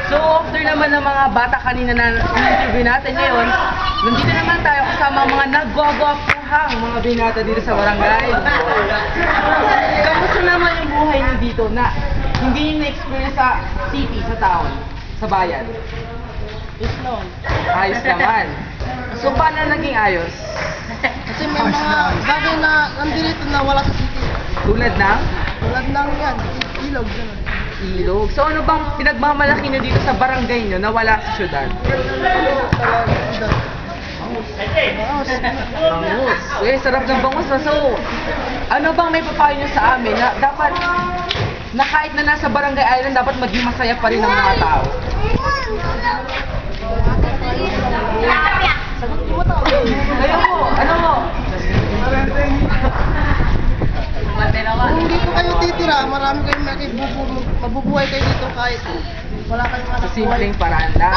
So, after naman ng mga bata kanina na in-interview natin ngayon, nandito naman tayo kasama ang mga nagwagwapuhang mga binata dito sa barangay. Kamusta naman yung buhay niyo dito na hindi niyo na-experience sa city, sa town, sa bayan? Ayos naman. So, paano naging ayos? Kasi may mga bagay na nandito na wala sa city. Tulad ng Tulad ng yan, ilog. Ganun. ilog. So, ano bang pinagmamalaki niyo dito sa barangay niyo na wala sa syudad? Bangus. Eh, sarap ng bangus. So, ano bang may papayo niyo sa amin na dapat na kahit na nasa barangay island, dapat maging masaya pa rin ang mga tao? Ayaw mo, ano mo? Kung dito kayo titira, marami kayong mabubuhay kayo dito kahit wala kayong Sa anak buhay. simpleng paraan lang.